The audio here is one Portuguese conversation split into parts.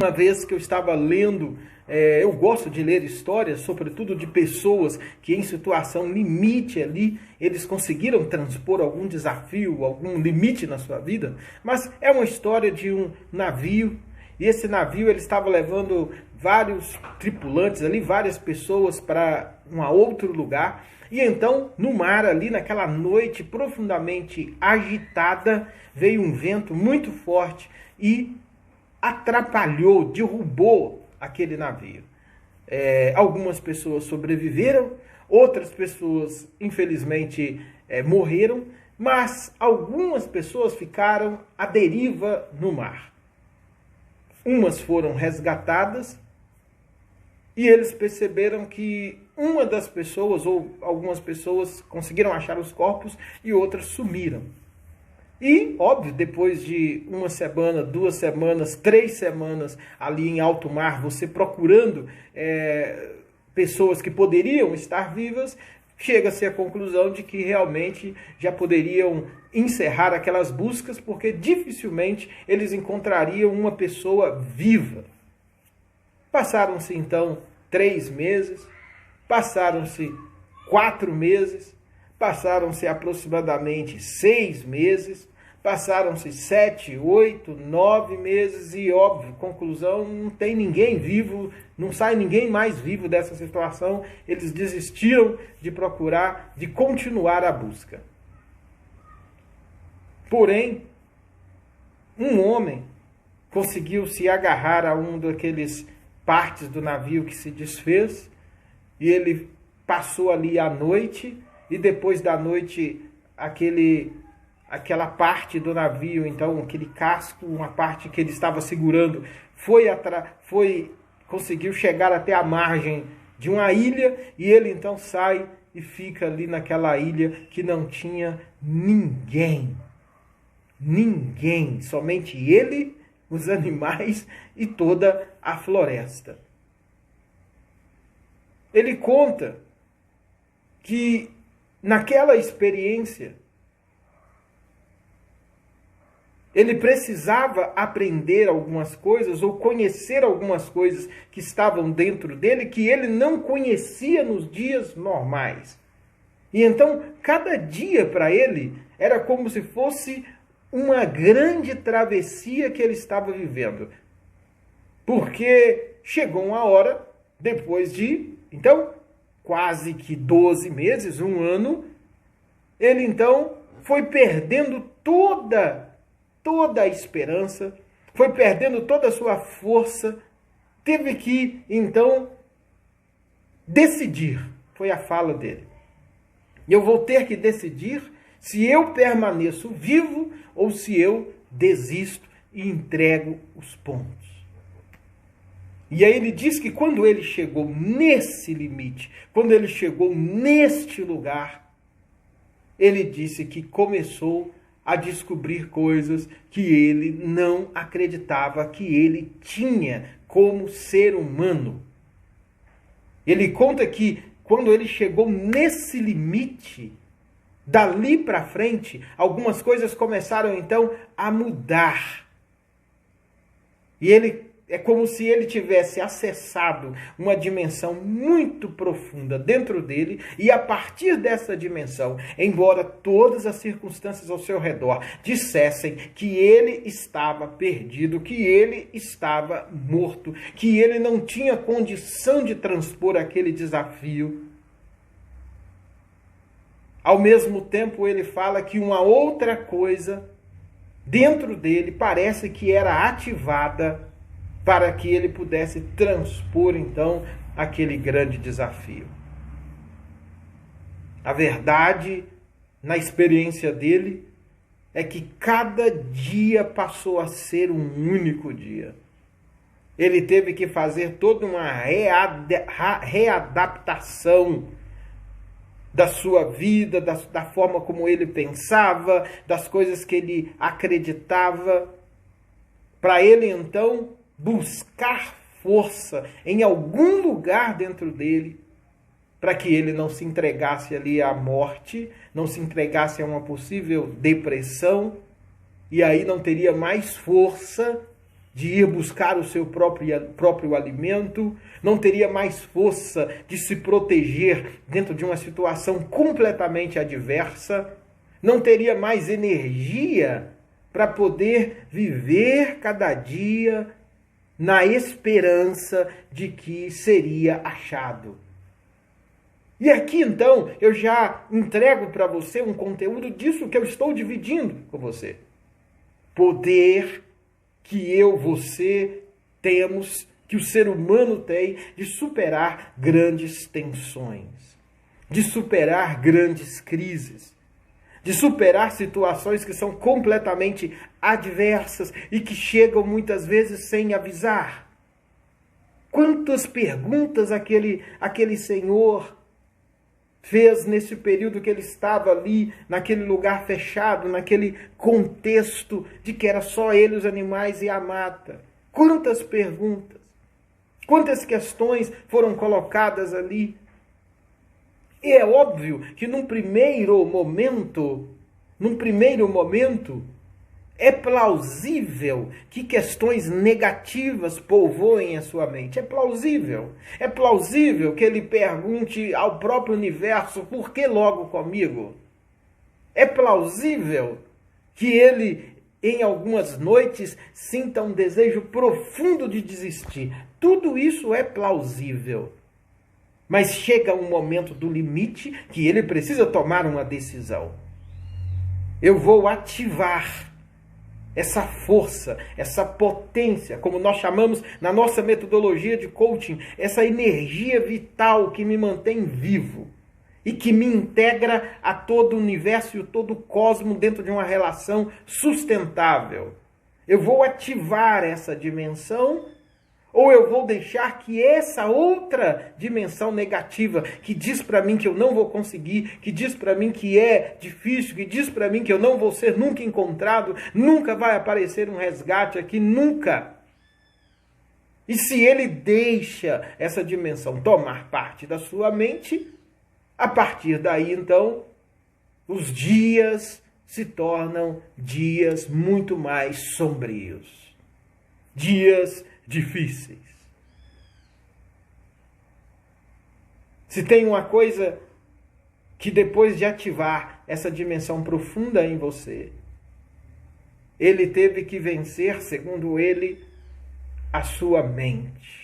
Uma vez que eu estava lendo, eu gosto de ler histórias, sobretudo de pessoas que em situação limite ali, eles conseguiram transpor algum desafio, algum limite na sua vida, mas é uma história de um navio, e esse navio ele estava levando vários tripulantes ali, várias pessoas para um outro lugar, e então no mar ali, naquela noite profundamente agitada, veio um vento muito forte e atrapalhou, derrubou aquele navio. Algumas pessoas sobreviveram, outras pessoas, infelizmente, morreram, mas algumas pessoas ficaram à deriva no mar. Umas foram resgatadas e eles perceberam que uma das pessoas, ou algumas pessoas, conseguiram achar os corpos e outras sumiram. E, óbvio, depois de uma semana, 2 semanas, 3 semanas ali em alto mar, você procurando pessoas que poderiam estar vivas, chega-se à conclusão de que realmente já poderiam encerrar aquelas buscas, porque dificilmente eles encontrariam uma pessoa viva. Passaram-se então 3 meses, passaram-se 4 meses, passaram-se aproximadamente 6 meses, passaram-se 7, 8, 9 meses e, óbvio, conclusão, não tem ninguém vivo, não sai ninguém mais vivo dessa situação. Eles desistiram de procurar, de continuar a busca. Porém, um homem conseguiu se agarrar a um daqueles partes do navio que se desfez e ele passou ali a noite e depois da noite aquela parte do navio, então aquele casco, uma parte que ele estava segurando, conseguiu chegar até a margem de uma ilha e ele então sai e fica ali naquela ilha que não tinha ninguém. Ninguém, somente ele, os animais e toda a floresta. Ele conta que naquela experiência ele precisava aprender algumas coisas ou conhecer algumas coisas que estavam dentro dele que ele não conhecia nos dias normais. E então, cada dia para ele era como se fosse uma grande travessia que ele estava vivendo. Porque chegou uma hora, depois de, então, quase que 12 meses, 1 ano, ele então foi perdendo toda a esperança, foi perdendo toda a sua força, teve que, então, decidir. Foi a fala dele. Eu vou ter que decidir se eu permaneço vivo ou se eu desisto e entrego os pontos. E aí ele diz que quando ele chegou nesse limite, quando ele chegou neste lugar, ele disse que começou a descobrir coisas que ele não acreditava que ele tinha como ser humano. Ele conta que quando ele chegou nesse limite, dali para frente, algumas coisas começaram então a mudar. E é como se ele tivesse acessado uma dimensão muito profunda dentro dele, e a partir dessa dimensão, embora todas as circunstâncias ao seu redor dissessem que ele estava perdido, que ele estava morto, que ele não tinha condição de transpor aquele desafio, ao mesmo tempo ele fala que uma outra coisa dentro dele parece que era ativada para que ele pudesse transpor, então, aquele grande desafio. A verdade, na experiência dele, é que cada dia passou a ser um único dia. Ele teve que fazer toda uma readaptação da sua vida, da forma como ele pensava, das coisas que ele acreditava, para ele, então, buscar força em algum lugar dentro dele, para que ele não se entregasse ali à morte, não se entregasse a uma possível depressão, e aí não teria mais força de ir buscar o seu próprio alimento, não teria mais força de se proteger dentro de uma situação completamente adversa, não teria mais energia para poder viver cada dia na esperança de que seria achado. E aqui então eu já entrego para você um conteúdo disso que eu estou dividindo com você. Poder que eu, você temos, que o ser humano tem, de superar grandes tensões, de superar grandes crises, de superar situações que são completamente adversas e que chegam muitas vezes sem avisar. Quantas perguntas aquele senhor fez nesse período que ele estava ali, naquele lugar fechado, naquele contexto de que era só ele, os animais e a mata. Quantas perguntas, quantas questões foram colocadas ali. E é óbvio que num primeiro momento, é plausível que questões negativas povoem a sua mente. É plausível. É plausível que ele pergunte ao próprio universo, por que logo comigo? É plausível que ele, em algumas noites, sinta um desejo profundo de desistir. Tudo isso é plausível. Mas chega um momento do limite que ele precisa tomar uma decisão. Eu vou ativar essa força, essa potência, como nós chamamos na nossa metodologia de coaching, essa energia vital que me mantém vivo e que me integra a todo o universo e todo o cosmos dentro de uma relação sustentável. Eu vou ativar essa dimensão ou eu vou deixar que essa outra dimensão negativa, que diz para mim que eu não vou conseguir, que diz para mim que é difícil, que diz para mim que eu não vou ser nunca encontrado, nunca vai aparecer um resgate aqui, nunca. E se ele deixa essa dimensão tomar parte da sua mente, a partir daí, então, os dias se tornam dias muito mais sombrios. Dias difíceis. Se tem uma coisa que depois de ativar essa dimensão profunda em você, ele teve que vencer, segundo ele, a sua mente.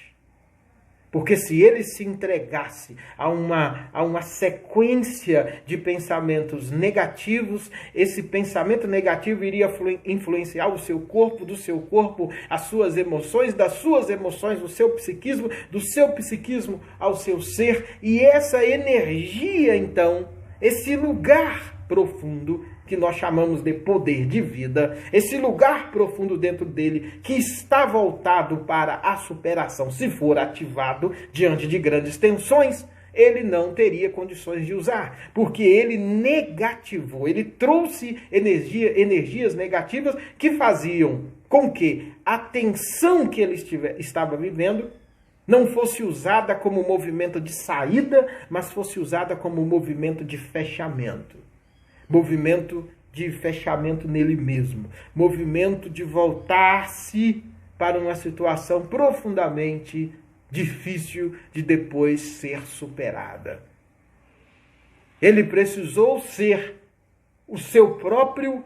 Porque se ele se entregasse a uma sequência de pensamentos negativos, esse pensamento negativo iria influenciar o seu corpo, do seu corpo, as suas emoções, das suas emoções, o seu psiquismo, do seu psiquismo ao seu ser. E essa energia, então, esse lugar profundo que nós chamamos de poder de vida, esse lugar profundo dentro dele que está voltado para a superação, se for ativado diante de grandes tensões, ele não teria condições de usar, porque ele negativou, ele trouxe energias negativas que faziam com que a tensão que ele estava vivendo não fosse usada como movimento de saída, mas fosse usada como movimento de fechamento. Movimento de fechamento nele mesmo. Movimento de voltar-se para uma situação profundamente difícil de depois ser superada. Ele precisou ser o seu próprio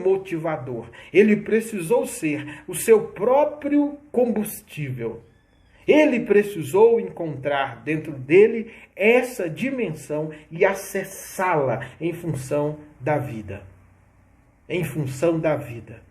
motivador. Ele precisou ser o seu próprio combustível. Ele precisou encontrar dentro dele essa dimensão e acessá-la em função da vida. Em função da vida.